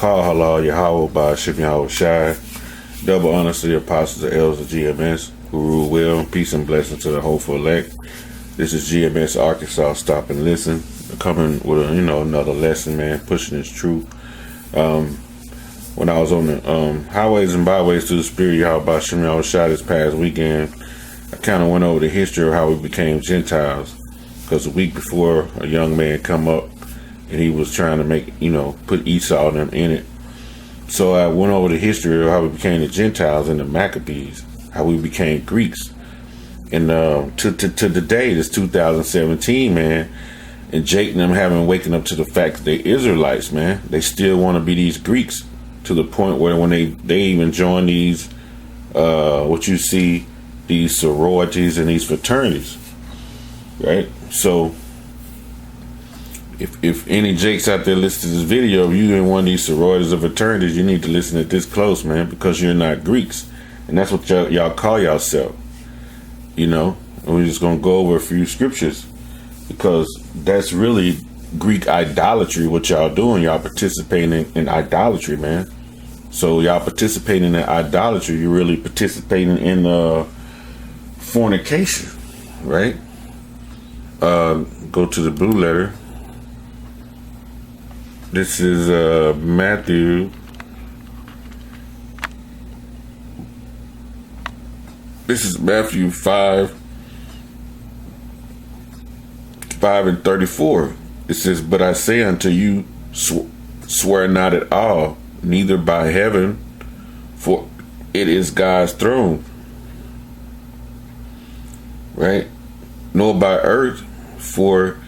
Call Halal Yahweh by Shim Yahweh Shai. Double honors to the apostles and elders of GMS who rule well. Peace and blessings to the hopeful elect. This is GMS Arkansas. Stop and listen. Coming with another lesson, man. Pushing this truth. When I was on the highways and byways to the Spirit Yahweh by Shim Yahweh Shai this past weekend, I kind of went over the history of how we became Gentiles. Because a week before, a young man come up and he was trying to make, put Esau and them in it. So I went over the history of how we became the Gentiles and the Maccabees, how we became Greeks. And to the day, this 2017, man, and Jake and them haven't waken up to the fact that they Israelites, man. They still want to be these Greeks to the point where when they even join these, what you see, these sororities and these fraternities, right? So if any Jakes out there listen to this video, if you're in one of these sororities or fraternities, you need to listen to this close, man, because you're not Greeks. And that's what y'all call yourself. And we're just going to go over a few scriptures because that's really Greek idolatry, what y'all doing. Y'all participating in idolatry, man. So y'all participating in idolatry, you're really participating in fornication, right? Go to the blue letter. This is Matthew. This is Matthew 5:34. It says, "But I say unto you, swear not at all, neither by heaven, for it is God's throne, right? Nor by earth, for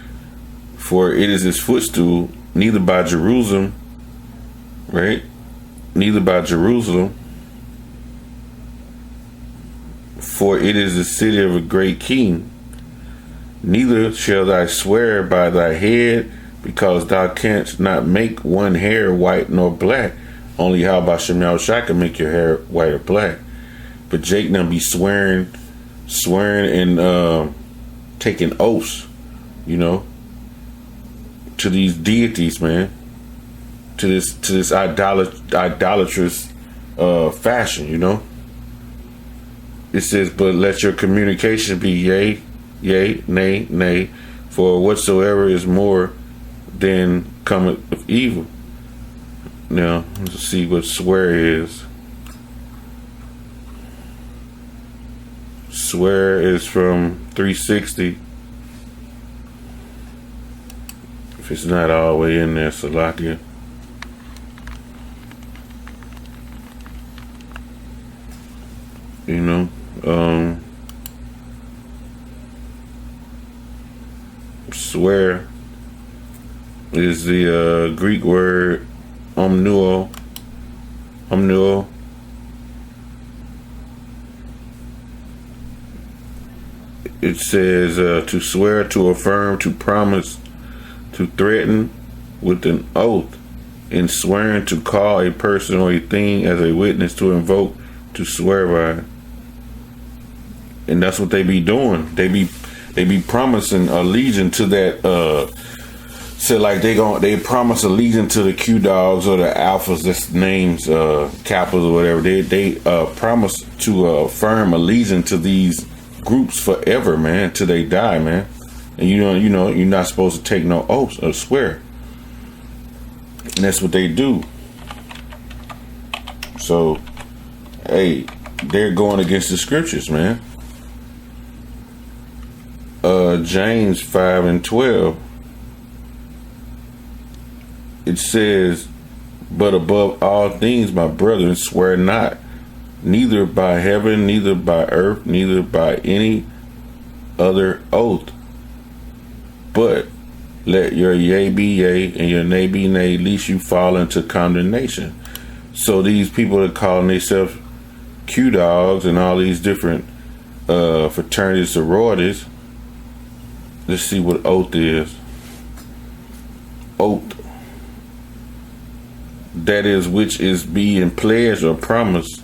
it is his footstool, neither by Jerusalem," right? "Neither by Jerusalem, for it is the city of a great king. Neither shall thou swear by thy head, because thou canst not make one hair white nor black. Only how by Shim Yahweh Shai can make your hair white or black." But Jake now be swearing and taking oaths, to these deities, man, to this idolatrous fashion, It says, "But let your communication be yea, yea, nay, nay, for whatsoever is more than cometh of evil." Now, let's see what swear is. Swear is from 360. If it's not all the way in there, Salakia. Swear is the Greek word omnuo. It says to swear, to affirm, to promise, to threaten with an oath, in swearing to call a person or a thing as a witness, to invoke, to swear by. And that's what they be doing. They be promising allegiance to that. So like they promise allegiance to the Q dogs or the alphas. That's names, Kappas or whatever. They promise to affirm allegiance to these groups forever, man, till they die, man. And you're not supposed to take no oaths or swear. And that's what they do. So, hey, they're going against the scriptures, man. James 5:12. It says, "But above all things, my brethren, swear not, neither by heaven, neither by earth, neither by any other oath. But let your yea be yea, and your nay be nay, lest you fall into condemnation." So these people that calling themselves Q dogs and all these different fraternities, sororities. Let's see what oath is. Oath. That is which is being pledged or promised,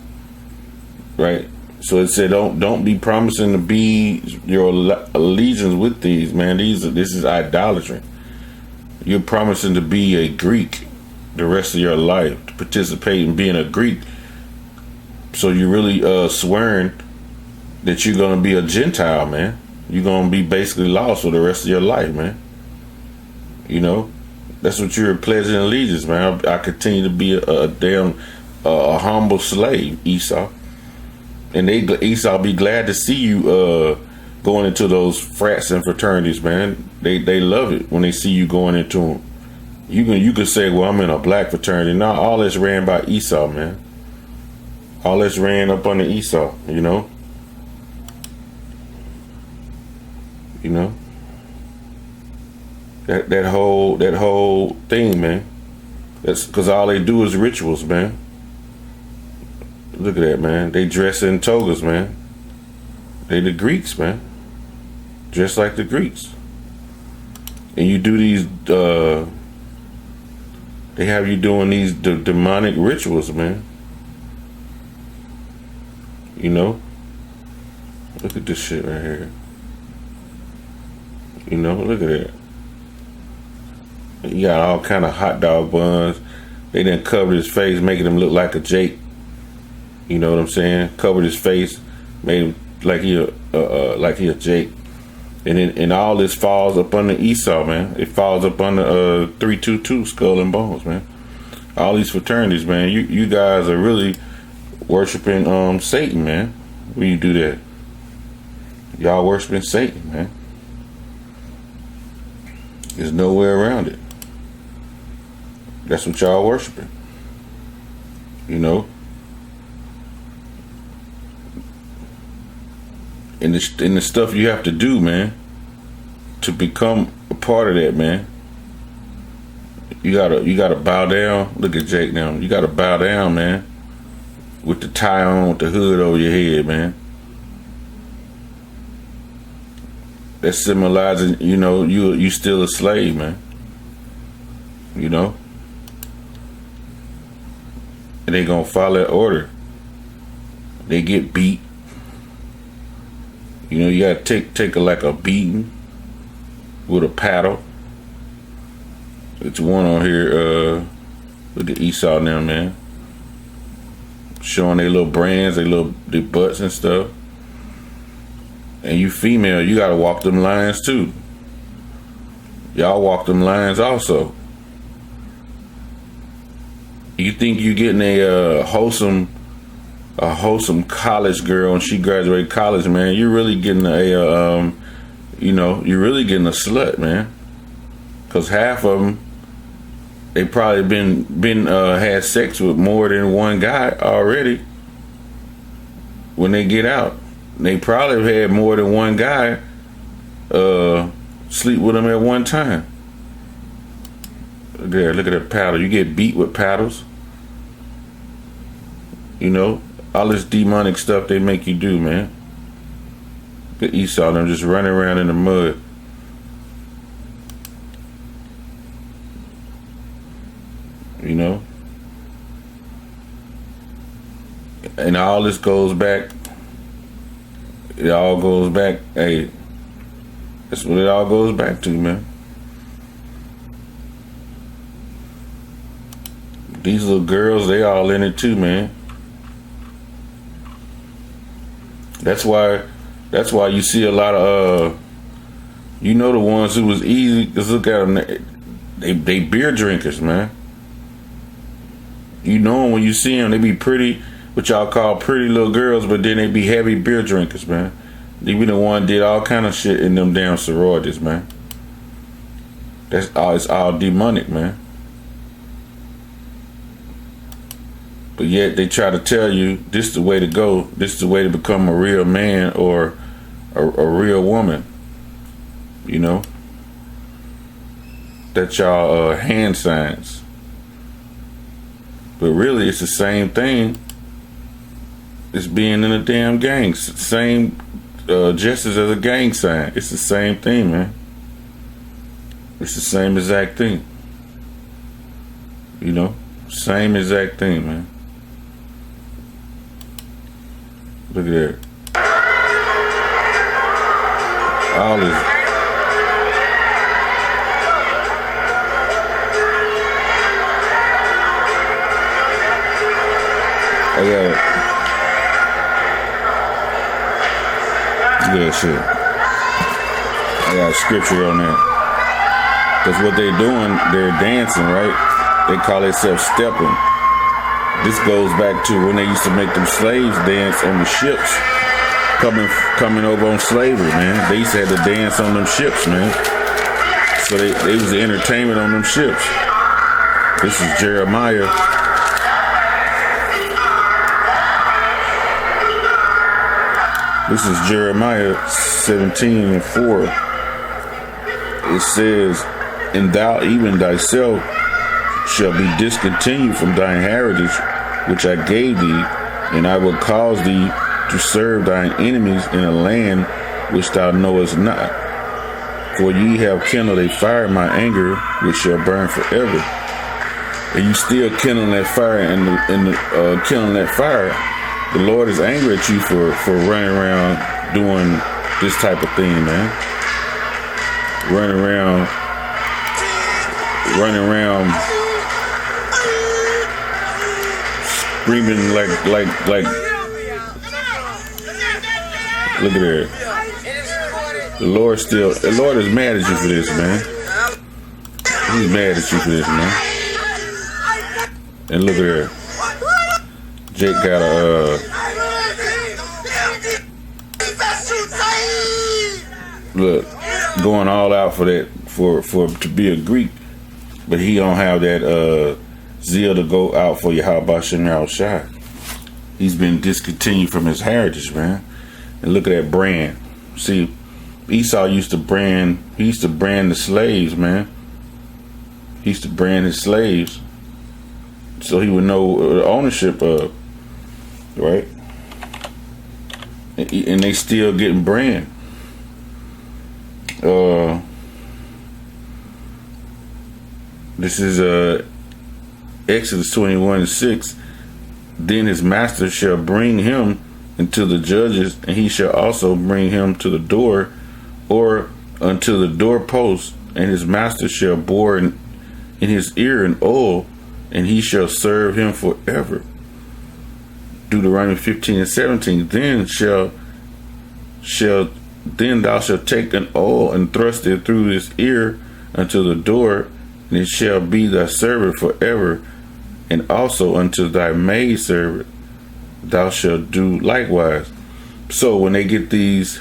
right? So it said, don't be promising to be your allegiance with these, man. This is idolatry. You're promising to be a Greek, the rest of your life to participate in being a Greek. So you really swearing that you're gonna be a Gentile, man. You're gonna be basically lost for the rest of your life, man. You know, that's what you're pledging allegiance, man. I continue to be a damn humble slave, Esau. And Esau be glad to see you going into those frats and fraternities, man. They love it when they see you going into them. You could say, well, I'm in a black fraternity. No, all that's ran by Esau, man. All that's ran up under Esau, you know. You know. That whole thing, man. That's because all they do is rituals, man. Look at that, man. They dress in togas, man. They the Greeks, man. Dress like the Greeks. And you do these, they have you doing these demonic rituals, man. You know? Look at this shit right here. You know, look at that. You got all kind of hot dog buns. They done covered his face, making him look like a Jake. You know what I'm saying? Covered his face, made him like he a Jake. And all this falls up under Esau, man. It falls up under 322 Skull and Bones, man. All these fraternities, man. You guys are really worshiping Satan, man. When you do that, y'all worshiping Satan, man. There's no way around it. That's what y'all worshiping. You know? And the stuff you have to do, man, to become a part of that, man. You gotta bow down. Look at Jake now. You gotta bow down, man. With the tie on, with the hood over your head, man. That's symbolizing, you know, you still a slave, man. You know? And they gonna follow that order. They get beat. You know, you gotta take a beating with a paddle. It's one on here, look at Esau now, man. Showing their little brands, their butts and stuff. And you female, you gotta walk them lines too. Y'all walk them lines also. You think you getting a wholesome college girl and she graduated college, man? You're really getting you're really getting a slut, man. Cause half of them, they probably been had sex with more than one guy already. When they get out, they probably have had more than one guy sleep with them at one time. There, look at that paddle. You get beat with paddles. You know, all this demonic stuff they make you do, man. Look at Esau, them just running around in the mud. You know? And all this goes back. It all goes back. Hey, that's what it all goes back to, man. These little girls, they all in it too, man. That's why you see a lot of you know, the ones who was easy. Just look at them. They beer drinkers, man. You know them when you see them. They be pretty, what y'all call pretty little girls, but then they be heavy beer drinkers, man. They be the one did all kind of shit in them damn sororities, man. That's all. It's all demonic, man. But yet they try to tell you this is the way to go. This is the way to become a real man or a real woman. You know? That y'all hand signs. But really it's the same thing as being in a damn gang. Same gestures as a gang sign. It's the same thing, man. It's the same exact thing. You know? Same exact thing, man. Look at that. All this. Look at that shit. I got scripture on that. Because what they're doing, they're dancing, right? They call themselves stepping. This goes back to when they used to make them slaves dance on the ships. Coming over on slavery, man. They used to have to dance on them ships, man. So they was the entertainment on them ships. This is Jeremiah. This is Jeremiah 17:4. It says, "And thou even thyself shall be discontinued from thine heritage, which I gave thee, and I will cause thee to serve thine enemies in a land which thou knowest not. For ye have kindled a fire in my anger, which shall burn forever." And you still kindling that fire, and kindling that fire. The Lord is angry at you for running around doing this type of thing, man. Running around. Screaming like. Look at that. The Lord is mad at you for this, man. He's mad at you for this, man. And look at her. Jake got a look, going all out for that, for to be a Greek, but he don't have that zeal to go out for Yahweh Shem Yahushua. He's been discontinued from his heritage, man. And look at that brand. See, Esau used to brand. He used to brand the slaves, man. He used to brand his slaves, so he would know the ownership of, right? And they still getting brand. This is Exodus 21:6. Then his master shall bring him into the judges, and he shall also bring him to the door, or unto the doorpost, and his master shall bore in his ear an oil, and he shall serve him forever. Deuteronomy 15:17. Then thou shalt take an oil and thrust it through his ear unto the door, and it shall be thy servant forever. And also unto thy maid servant thou shalt do likewise. So when they get these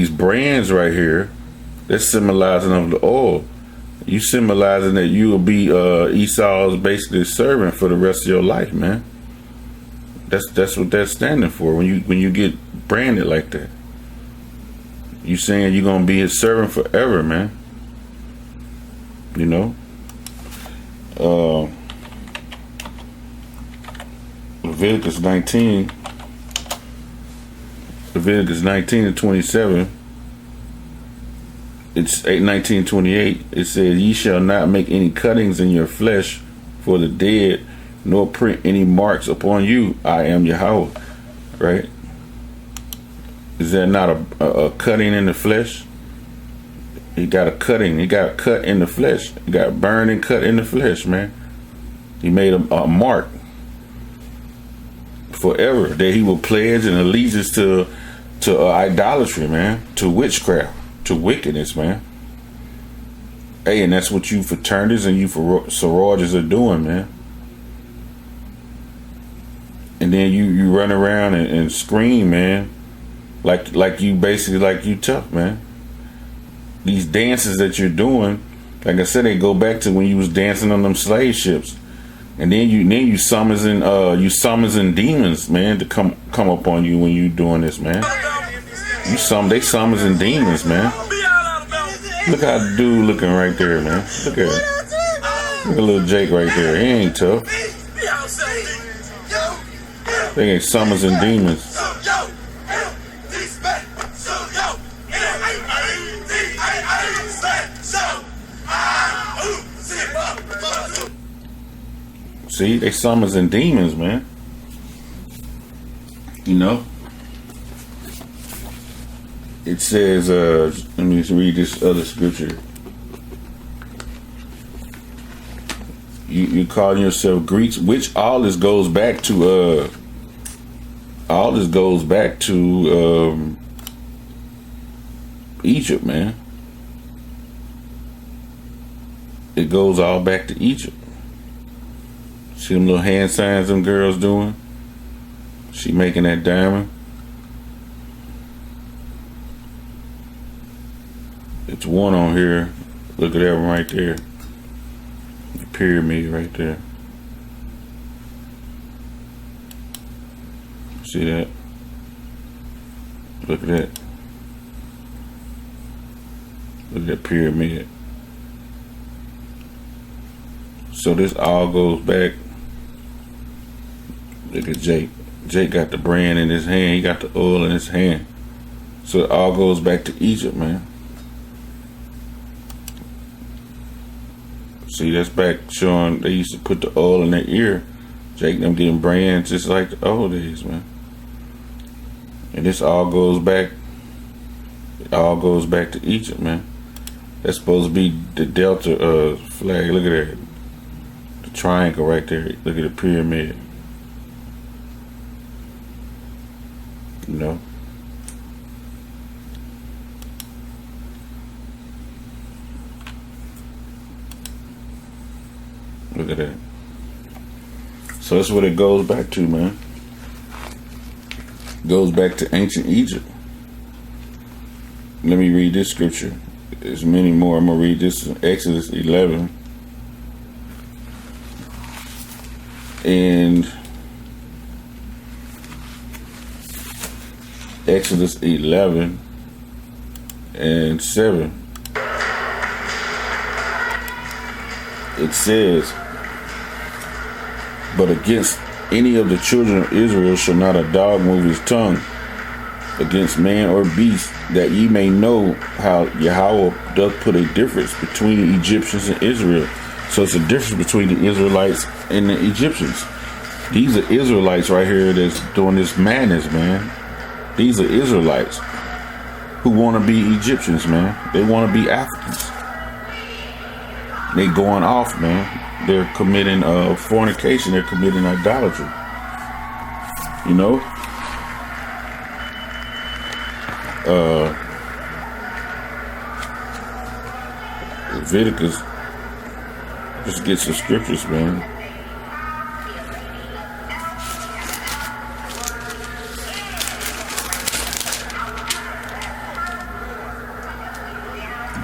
brands right here, that's symbolizing of the oil. You symbolizing that you will be Esau's basically servant for the rest of your life, man. That's what that's standing for. When you get branded like that, you saying you're gonna be his servant forever, man. You know. Leviticus 19:27. It's 19:28. It says, "Ye shall not make any cuttings in your flesh for the dead, nor print any marks upon you. I am Yahweh." Right? Is that not a cutting in the flesh? He got a cutting. He got cut in the flesh. He got burned and cut in the flesh, man. He made a mark forever that he will pledge an allegiance to idolatry, man, to witchcraft, to wickedness, man. Hey, and that's what you fraternities and you sororities are doing, man. And then you run around and scream, man, like you basically like you tough, man. These dances that you're doing, like I said, they go back to when you was dancing on them slave ships, and then you summoning demons, man, to come up on you when you doing this, man. They summoning demons, man. Look how the dude looking right there, man. Look at him. Look at little Jake right there. He ain't tough. They ain't summoning demons. See, they summoning demons, man. You know? It says, let me read this other scripture. You calling yourself Greeks, which all this goes back to all this goes back to Egypt, man. It goes all back to Egypt. See them little hand signs them girls doing? She making that diamond. It's one on here. Look at that one right there. The pyramid right there. See that? Look at that. Look at that pyramid. So this all goes back. Look at Jake. Jake got the brand in his hand. He got the oil in his hand. So it all goes back to Egypt, man. See, that's back showing they used to put the oil in their ear. Jake them getting brands just like the old days, man. And this all goes back. It all goes back to Egypt, man. That's supposed to be the Delta flag. Look at that. The triangle right there. Look at the pyramid. You know. Look at that. So that's what it goes back to, man. It goes back to ancient Egypt. Let me read this scripture. There's many more. I'm going to read this in Exodus 11. And Exodus 11 and 7. It says, but against any of the children of Israel shall not a dog move his tongue against man or beast, that ye may know how Yahweh doth put a difference between the Egyptians and Israel. So it's a difference between the Israelites and the Egyptians. These are Israelites right here that's doing this madness, man. These are Israelites who want to be Egyptians, man. They want to be Africans. They going off, man. They're committing fornication. They're committing idolatry. You know? Leviticus. Just get some scriptures, man.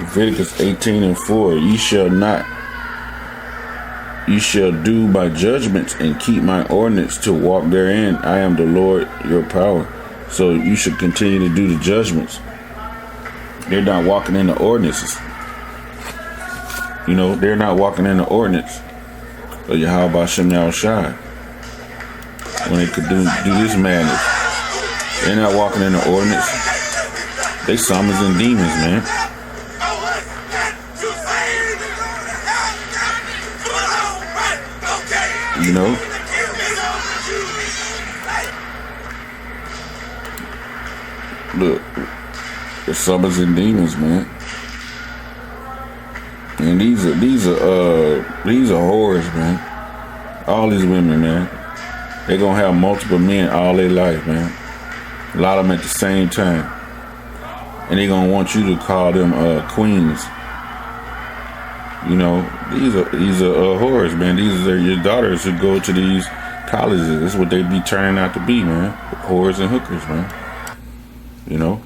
Leviticus 18 and 4. Ye shall do my judgments and keep my ordinance to walk therein. I am the Lord your power. So you should continue to do the judgments. They're not walking in the ordinances. You know, they're not walking in the ordinance of Yahweh Bashem Yahweh Shai. When they could do this madness. They're not walking in the ordinance. They summons and demons, man. You know? Look, the summons and demons, man. And these are whores, man. All these women, man. They're gonna have multiple men all their life, man. A lot of them at the same time. And they're gonna want you to call them queens. You know, these are whores, man. These are your daughters who go to these colleges. That's what they be turning out to be, man. Whores and hookers, man. You know?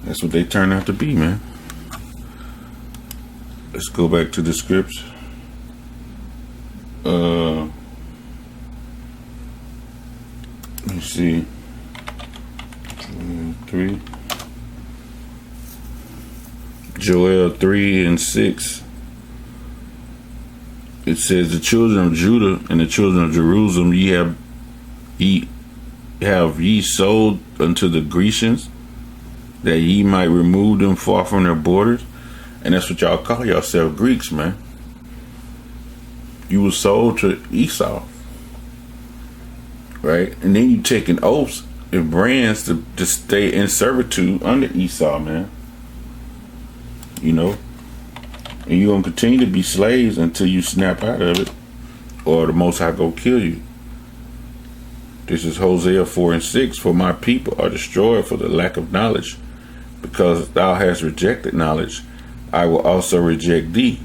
That's what they turn out to be, man. Let's go back to the scripts. Let me see. 3. Joel 3 and 6. It says, the children of Judah and the children of Jerusalem have ye sold unto the Grecians, that ye might remove them far from their borders. And that's what y'all call yourself, Greeks, man. You were sold to Esau, right? And then you taking oaths and brands to stay in servitude under Esau, man. You know? And you're going to continue to be slaves until you snap out of it, or the Most High go kill you. This is Hosea 4:6. For my people are destroyed for the lack of knowledge. Because thou hast rejected knowledge, I will also reject thee,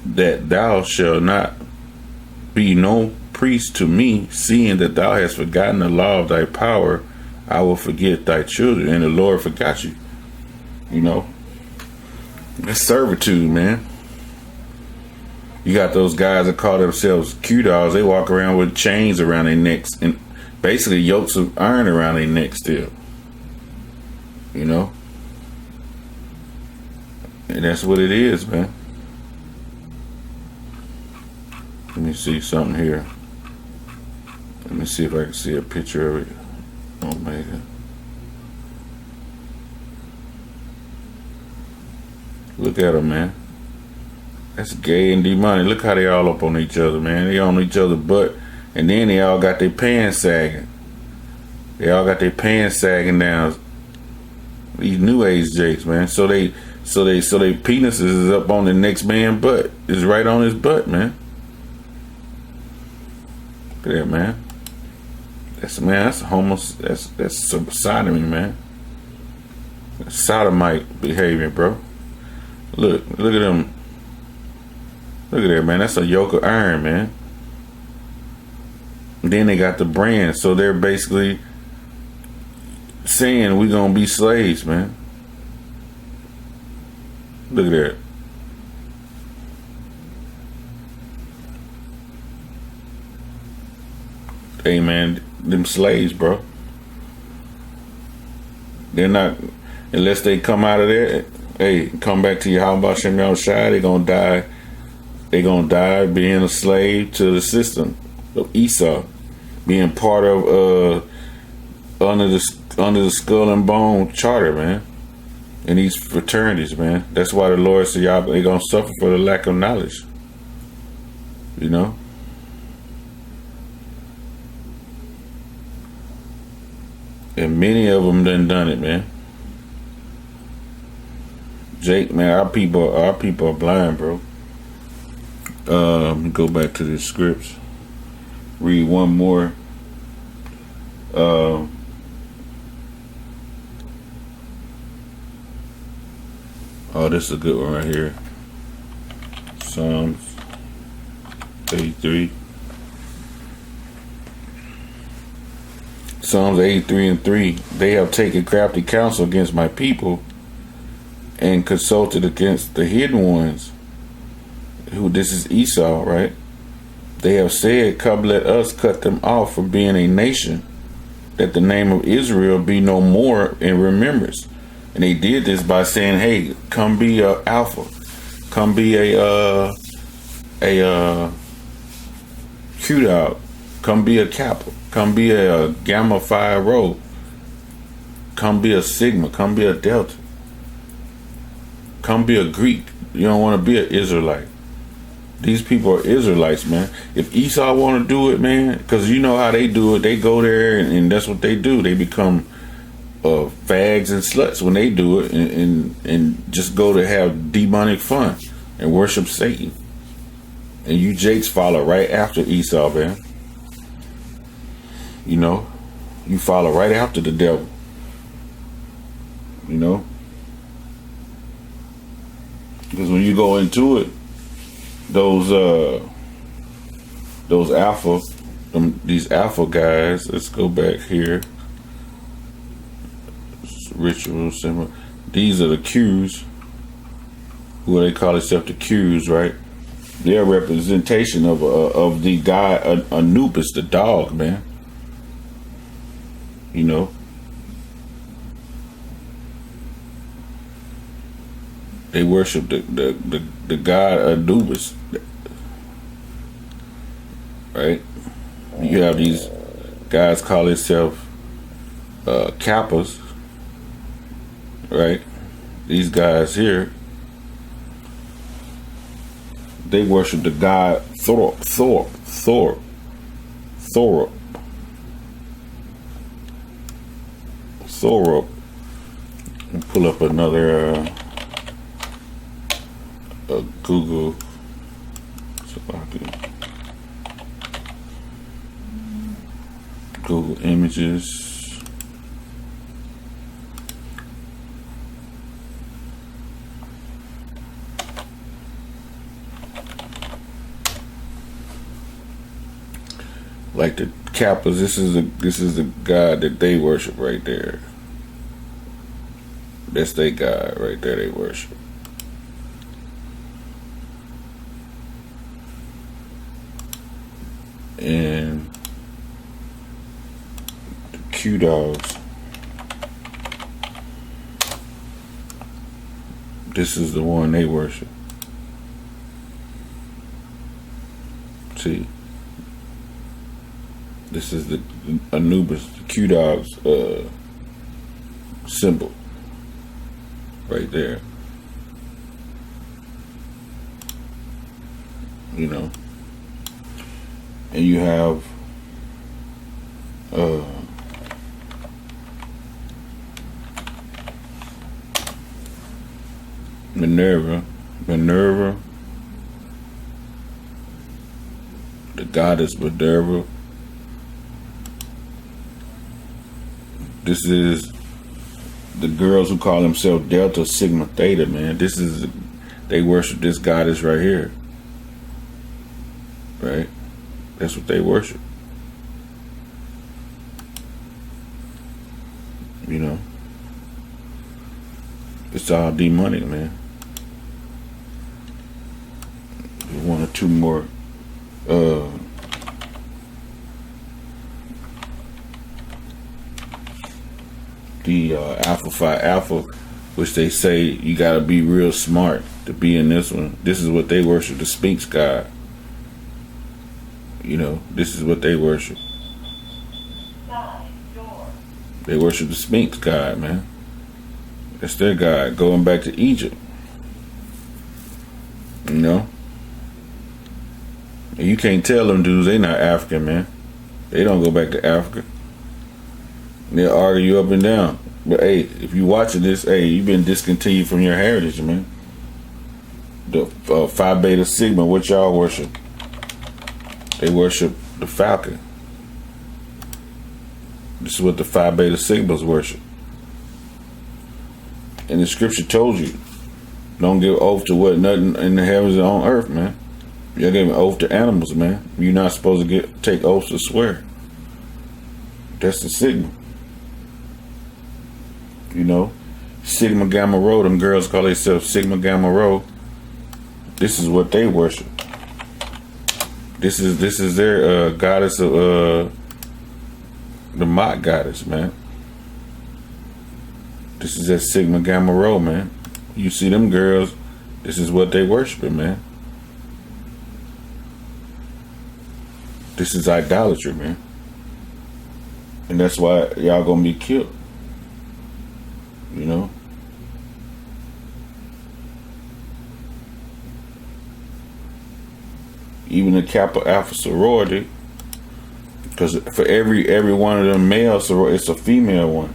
that thou shalt not be no priest to me, seeing that thou hast forgotten the law of thy power. I will forget thy children, and the Lord forgot you. You know, that's servitude, man. You got those guys that call themselves Q-dogs. They walk around with chains around their necks and basically yokes of iron around their necks still. You know? And that's what it is, man. Let me see something here. Let me see if I can see a picture of it. Oh, man. Look at them, man. That's gay and demonic. Look how they all up on each other, man. They on each other's butt. And then they all got their pants sagging. They all got their pants sagging down. These new age jakes, man. So they penises is up on the next man's butt. It's right on his butt, man. Look at that, man. That's that's sodomy, man. That's sodomite behavior, bro. Look at them. Look at that, man. That's a yoke of iron, man. And then they got the brand, so they're basically saying we gonna be slaves, man. Look at that. Hey, man, them slaves, bro. They're not, unless they come out of there. Hey, come back to Yahweh Shem Yahushua, they gonna die. They gonna die being a slave to the system of Esau, being part of under the skull and bone charter, man, and these fraternities, man. That's why the Lord said, y'all, they gonna suffer for the lack of knowledge. You know. And many of them done it, man. Jake, man, our people are blind, bro. Let me go back to the scripts. Read one more. Oh, this is a good one right here. Psalms 83. Psalms 83:3. They have taken crafty counsel against my people and consulted against the hidden ones. Who, this is Esau, right? They have said, come, let us cut them off from being a nation, that the name of Israel be no more in remembrance. And they did this by saying, hey, come be a alpha, come be a Q-dog, come be a kappa, come be a gamma phi rho, come be a sigma, come be a delta, come be a Greek. You don't want to be an Israelite. These people are Israelites, man. If Esau want to do it, man, because you know how they do it. They go there and that's what they do. They become fags and sluts when they do it, and just go to have demonic fun and worship Satan. And you Jakes follow right after Esau, man. You know, you follow right after the devil. You know, because when you go into it, those alpha, these alpha guys. Let's go back here. Ritual symbol. These are the Qs. Who they call themselves, the Qs, right? They're a representation of the guy Anubis, the dog, man. You know. They worship the god Anubis, right? You have these guys call themselves Kappas, right? These guys here, they worship the god Thor. Pull up another Google so I can. Google Images. Like the Kappas, this is the God that they worship right there. That's their God right there they worship. And the Q dogs. This is the one they worship. See. This is the Anubis, the Q dogs symbol. Right there. You know. And you have Minerva, the goddess Minerva. This is the girls who call themselves Delta Sigma Theta, man. They worship this goddess right here. Right? That's what they worship. You know? It's all demonic, man. One or two more the Alpha Phi Alpha, which they say you gotta be real smart to be in this one. This is what they worship, the Sphinx God. You know, this is what they worship. They worship the Sphinx God, man. That's their God, going back to Egypt. You know? And you can't tell them dudes they not African, man. They don't go back to Africa. They'll argue you up and down. But hey, if you watching this, hey, you've been discontinued from your heritage, man. The Phi Beta Sigma, what y'all worship? They worship the falcon. This is what the Phi Beta Sigmas worship. And the scripture told you, don't give oath to what nothing in the heavens and on earth, man. You're giving oath to animals, man. You're not supposed to take oaths to swear. That's the Sigma. You know, Sigma Gamma Rho, them girls call themselves Sigma Gamma Rho. This is what they worship. This is their goddess of the Mott goddess, man. This is that Sigma Gamma Rho, man. You see them girls, this is what they worshiping, man. This is idolatry, man. And that's why y'all gonna be killed. You know? Even the Kappa Alpha sorority, because for every one of them male sorority, it's a female one.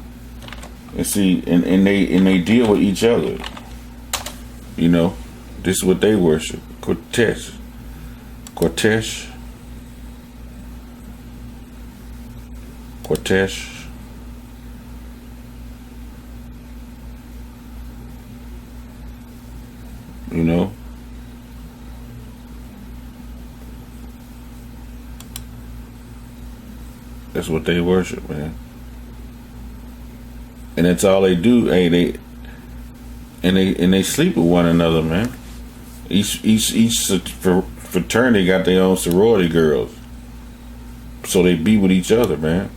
And see, and they deal with each other. You know, this is what they worship. Cortesh. You know? That's what they worship, man. And that's all they do. Hey, they sleep with one another, man. Each fraternity got their own sorority girls. So they be with each other, man.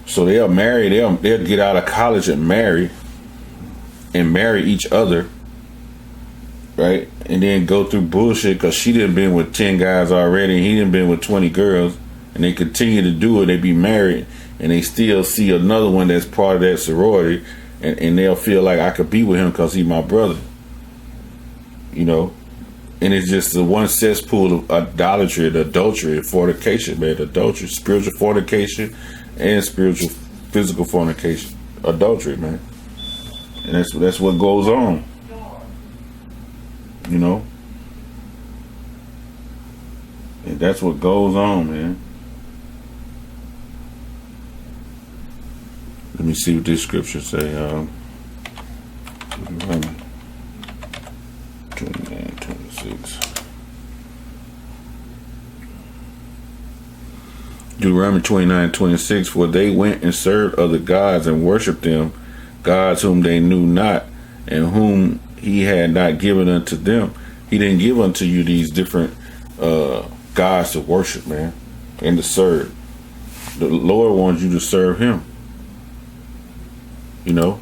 So they'll marry, they'll get out of college and marry each other, right? And then go through bullshit because she done been with 10 guys already and he done been with 20 girls, and they continue to do it. They be married and they still see another one that's part of that sorority, and they'll feel like I could be with him because he's my brother. You know? And it's just the one cesspool of idolatry, the adultery, fornication, man. Adultery, spiritual fornication and spiritual physical fornication. Adultery, man. And that's what goes on. You know? And that's what goes on, man. Let me see what this scripture say. Deuteronomy 29:26. Deuteronomy 29:26. For they went and served other gods and worshipped them, gods whom they knew not, and whom he had not given unto them. He didn't give unto you these different gods to worship, man, and to serve. The Lord wants you to serve him. You know,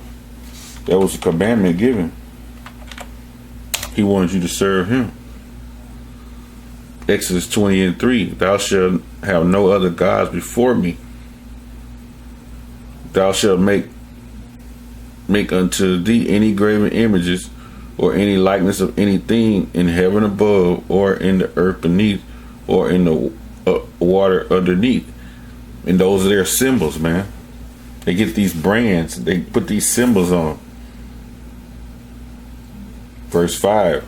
that was a commandment given. He wanted you to serve him. Exodus 20:3. Thou shalt have no other gods before me. Thou shalt make unto thee any graven images or any likeness of anything in heaven above, or in the earth beneath, or in the water underneath. And those are their symbols, man. They get these brands, they put these symbols on. Verse 5.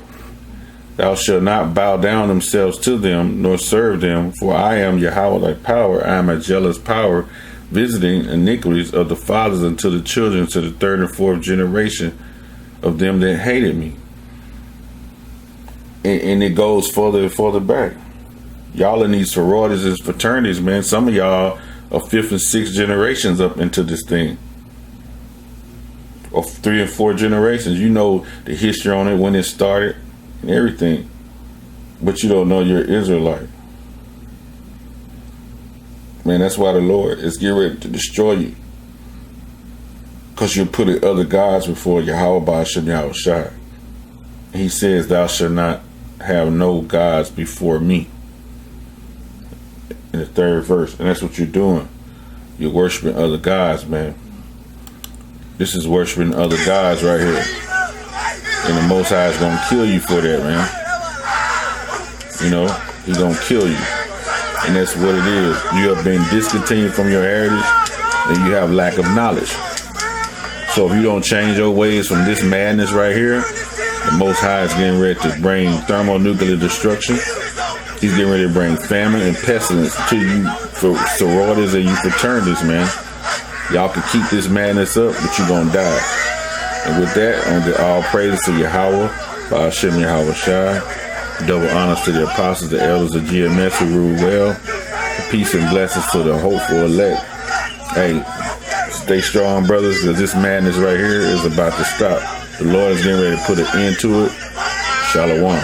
Thou shalt not bow down themselves to them, nor serve them, for I am Yahweh thy power. I am a jealous power, visiting iniquities of the fathers unto the children, to the third and fourth generation of them that hated me. And it goes further and further back. Y'all in these sororities and fraternities, man, some of y'all are fifth and sixth generations up into this thing. Or 3 and 4 generations. You know the history on it, when it started, and everything. But you don't know you're an Israelite. Man, that's why the Lord is getting ready to destroy you. Because you're putting other gods before Yahweh Ba'ashem Yahushai. He says, thou shalt not have no gods before me. In the 3rd verse. And that's what you're doing. You're worshiping other gods, man. This is worshiping other gods right here. And the Most High is going to kill you for that, man. You know, he's going to kill you. And that's what it is. You have been discontinued from your heritage, and you have lack of knowledge. So if you don't change your ways from this madness right here, the Most High is getting ready to bring thermonuclear destruction. He's getting ready to bring famine and pestilence to you for sororities and you fraternities, man. Y'all can keep this madness up, but you're going to die. And with that, I'm going to give all praises to Yahweh, Ba'ashem Yahushai. Double honors to the apostles, the elders of GMS who rule well. Peace and blessings to the hopeful elect. Hey, stay strong, brothers, because this madness right here is about to stop. The Lord is getting ready to put an end to it. Shalom.